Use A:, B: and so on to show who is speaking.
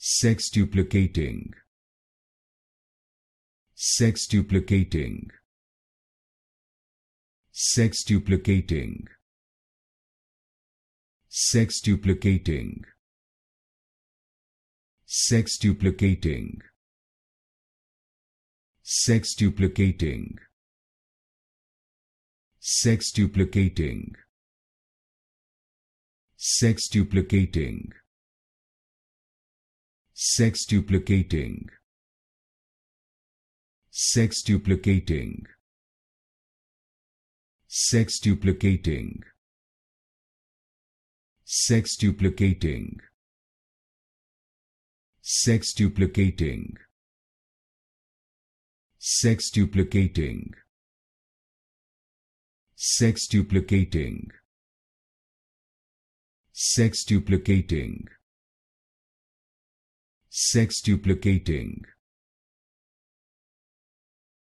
A: Sextuplicating. Sextuplicating. Sextuplicating. Sextuplicating. Sextuplicating. Sextuplicating. Sextuplicating. Sextuplicating. Sextuplicating. Sextuplicating. Sextuplicating. Sextuplicating. Sextuplicating. Sextuplicating. Sextuplicating. Sextuplicating. Sextuplicating.